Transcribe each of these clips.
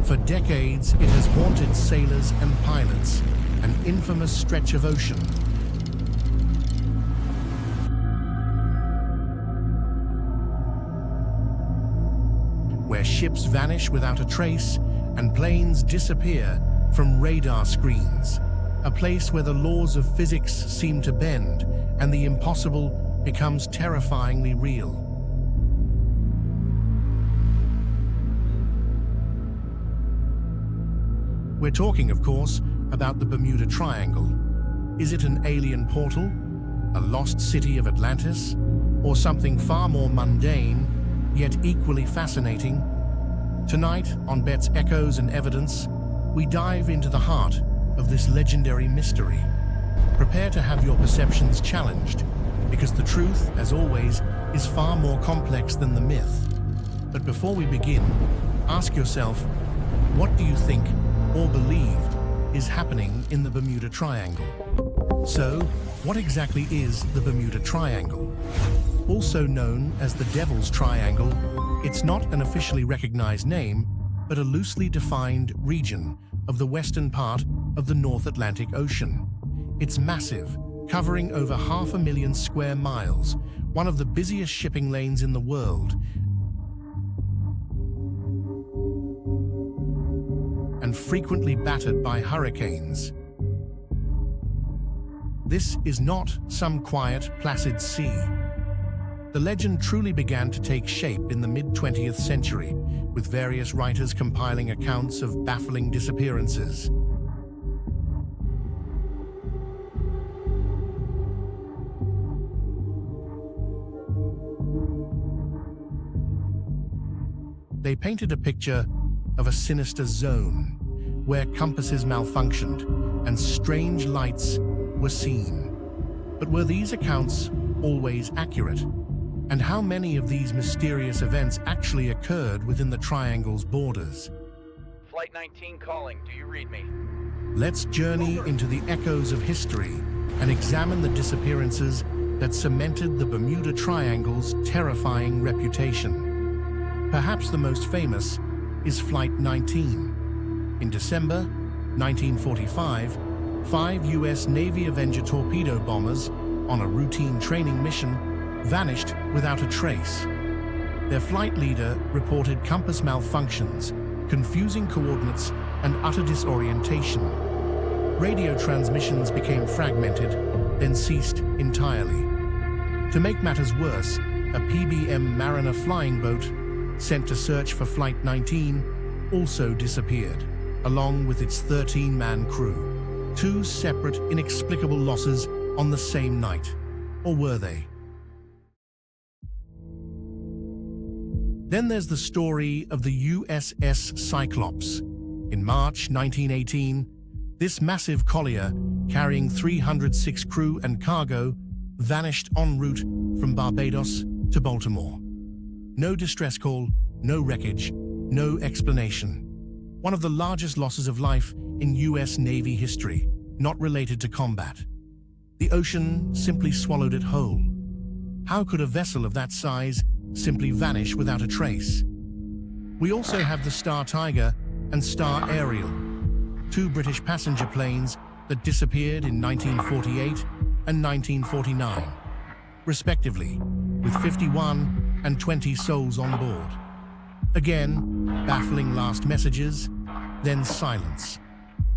For decades, it has haunted sailors and pilots, an infamous stretch of ocean where ships vanish without a trace and planes disappear from radar screens. A place where the laws of physics seem to bend and the impossible becomes terrifyingly real. We're talking, of course, about the Bermuda Triangle. Is it an alien portal, a lost city of Atlantis, or something far more mundane, yet equally fascinating? Tonight, on Bett's Echoes and Evidence, we dive into the heart of this legendary mystery. Prepare to have your perceptions challenged, because the truth, as always, is far more complex than the myth. But before we begin, ask yourself, what do you think or believed is happening in the Bermuda Triangle? So, what exactly is the Bermuda Triangle? Also known as the Devil's Triangle, it's not an officially recognized name, but a loosely defined region of the western part of the North Atlantic Ocean. It's massive, covering over 500,000 square miles, one of the busiest shipping lanes in the world, and frequently battered by hurricanes. This is not some quiet, placid sea. The legend truly began to take shape in the mid-20th century, with various writers compiling accounts of baffling disappearances. They painted a picture of a sinister zone, where compasses malfunctioned and strange lights were seen. But were these accounts always accurate? And how many of these mysterious events actually occurred within the Triangle's borders? Flight 19 calling, do you read me? Let's journey into the echoes of history and examine the disappearances that cemented the Bermuda Triangle's terrifying reputation. Perhaps the most famous is Flight 19. In December 1945, 5 U.S. Navy Avenger torpedo bombers on a routine training mission vanished without a trace. Their flight leader reported compass malfunctions, confusing coordinates, and utter disorientation. Radio transmissions became fragmented, then ceased entirely. To make matters worse, a PBM Mariner flying boat sent to search for Flight 19 also disappeared, along with its 13-man crew. 2 separate, inexplicable losses on the same night. Or were they? Then there's the story of the USS Cyclops. In March 1918, this massive collier, carrying 306 crew and cargo, vanished en route from Barbados to Baltimore. No distress call, no wreckage, no explanation. One of the largest losses of life in US Navy history, not related to combat. The ocean simply swallowed it whole. How could a vessel of that size simply vanish without a trace? We also have the Star Tiger and Star Ariel, 2 British passenger planes that disappeared in 1948 and 1949, respectively, with 51 and 20 souls on board. Again, baffling last messages, then silence.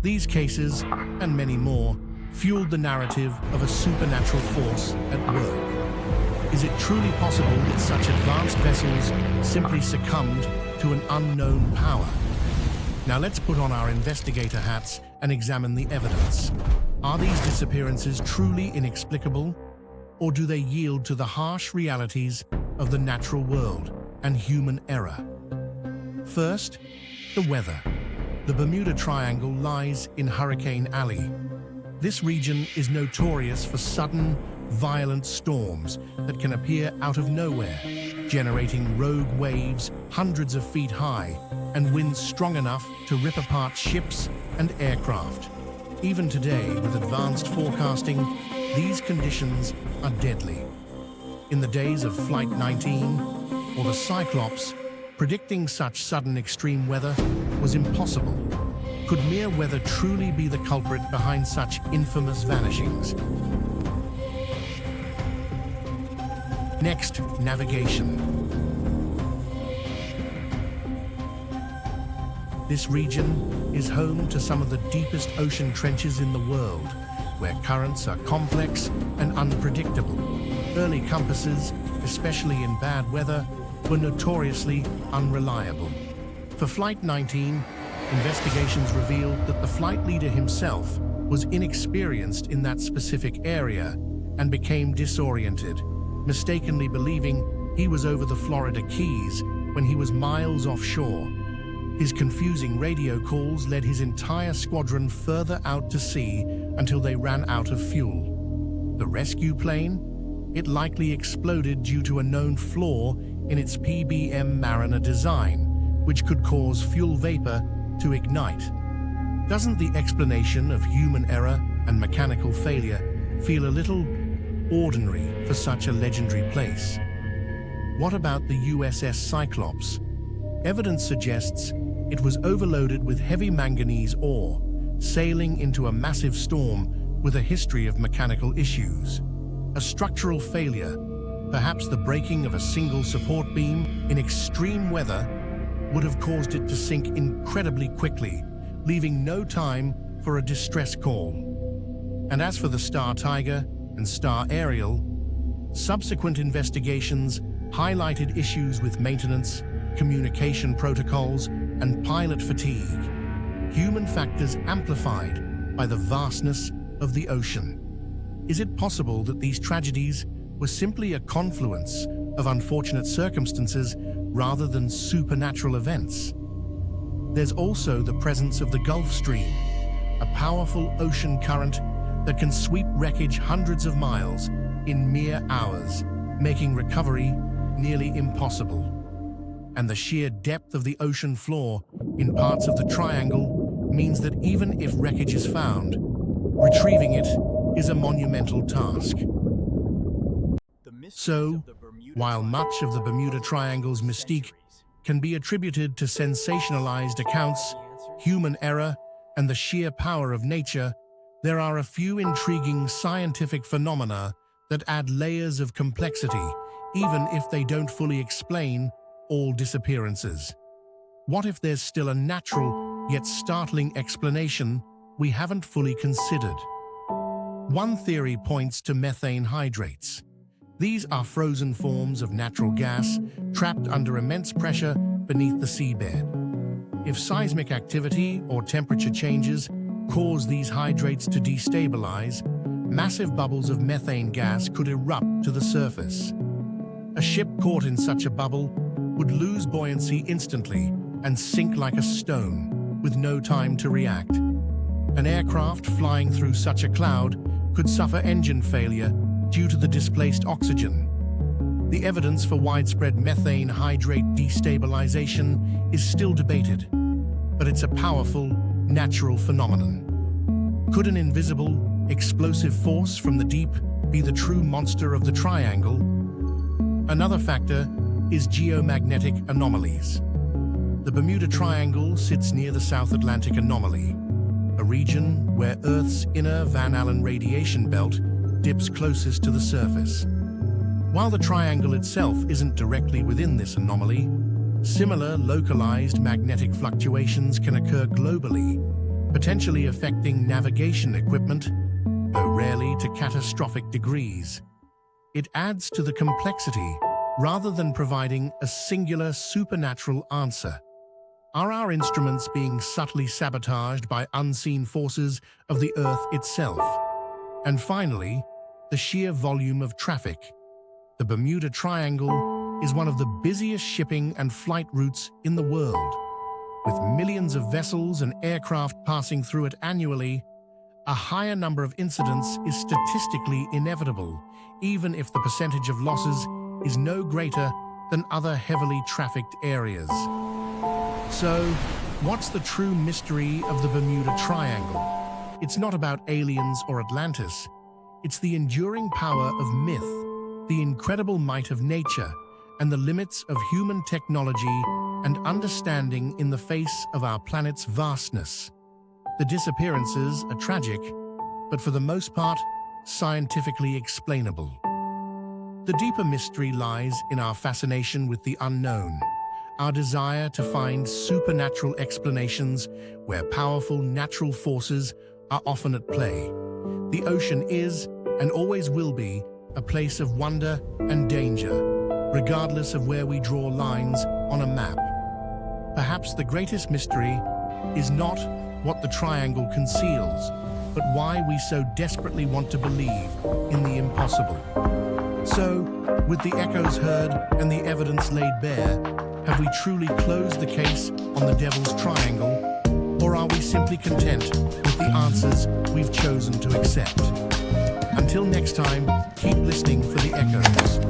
These cases, and many more, fueled the narrative of a supernatural force at work. Is it truly possible that such advanced vessels simply succumbed to an unknown power? Now let's put on our investigator hats and examine the evidence. Are these disappearances truly inexplicable, or do they yield to the harsh realities of the natural world and human error? First, the weather. The Bermuda Triangle lies in Hurricane Alley. This region is notorious for sudden, violent storms that can appear out of nowhere, generating rogue waves hundreds of feet high and winds strong enough to rip apart ships and aircraft. Even today, with advanced forecasting, these conditions are deadly. In the days of Flight 19 or the Cyclops, predicting such sudden extreme weather was impossible. Could mere weather truly be the culprit behind such infamous vanishings? Next, navigation. This region is home to some of the deepest ocean trenches in the world, where currents are complex and unpredictable. Early compasses, especially in bad weather, were notoriously unreliable. For Flight 19, investigations revealed that the flight leader himself was inexperienced in that specific area and became disoriented, mistakenly believing he was over the Florida Keys when he was miles offshore. His confusing radio calls led his entire squadron further out to sea until they ran out of fuel. The rescue plane? It likely exploded due to a known flaw in its PBM Mariner design, which could cause fuel vapor to ignite. Doesn't the explanation of human error and mechanical failure feel a little ordinary for such a legendary place? What about the USS Cyclops? Evidence suggests it was overloaded with heavy manganese ore, sailing into a massive storm with a history of mechanical issues. A structural failure, perhaps the breaking of a single support beam in extreme weather, would have caused it to sink incredibly quickly, leaving no time for a distress call. And as for the Star Tiger and Star Ariel, subsequent investigations highlighted issues with maintenance, communication protocols, and pilot fatigue, human factors amplified by the vastness of the ocean. Is it possible that these tragedies were simply a confluence of unfortunate circumstances rather than supernatural events? There's also the presence of the Gulf Stream, a powerful ocean current that can sweep wreckage hundreds of miles in mere hours, making recovery nearly impossible. And the sheer depth of the ocean floor in parts of the triangle means that even if wreckage is found, retrieving it is a monumental task. So, while much of the Bermuda Triangle's mystique can be attributed to sensationalized accounts, human error, and the sheer power of nature, there are a few intriguing scientific phenomena that add layers of complexity, even if they don't fully explain all disappearances. What if there's still a natural yet startling explanation we haven't fully considered? One theory points to methane hydrates. These are frozen forms of natural gas trapped under immense pressure beneath the seabed. If seismic activity or temperature changes cause these hydrates to destabilize, massive bubbles of methane gas could erupt to the surface. A ship caught in such a bubble would lose buoyancy instantly and sink like a stone, with no time to react. An aircraft flying through such a cloud could suffer engine failure due to the displaced oxygen. The evidence for widespread methane hydrate destabilization is still debated, but it's a powerful, natural phenomenon. Could an invisible, explosive force from the deep be the true monster of the triangle? Another factor is geomagnetic anomalies. The Bermuda Triangle sits near the South Atlantic anomaly, a region where Earth's inner Van Allen radiation belt dips closest to the surface. While the triangle itself isn't directly within this anomaly, similar localized magnetic fluctuations can occur globally, potentially affecting navigation equipment, though rarely to catastrophic degrees. It adds to the complexity rather than providing a singular supernatural answer. Are our instruments being subtly sabotaged by unseen forces of the Earth itself? And finally, the sheer volume of traffic. The Bermuda Triangle is one of the busiest shipping and flight routes in the world. With millions of vessels and aircraft passing through it annually, a higher number of incidents is statistically inevitable, even if the percentage of losses is no greater than other heavily trafficked areas. So, what's the true mystery of the Bermuda Triangle? It's not about aliens or Atlantis. It's the enduring power of myth, the incredible might of nature, and the limits of human technology and understanding in the face of our planet's vastness. The disappearances are tragic, but for the most part, scientifically explainable. The deeper mystery lies in our fascination with the unknown, our desire to find supernatural explanations where powerful natural forces are often at play. The ocean is, and always will be, a place of wonder and danger, regardless of where we draw lines on a map. Perhaps the greatest mystery is not what the triangle conceals, but why we so desperately want to believe in the impossible. So, with the echoes heard and the evidence laid bare, have we truly closed the case on the Devil's Triangle, or are we simply content with the answers we've chosen to accept? Until next time, keep listening for the echoes.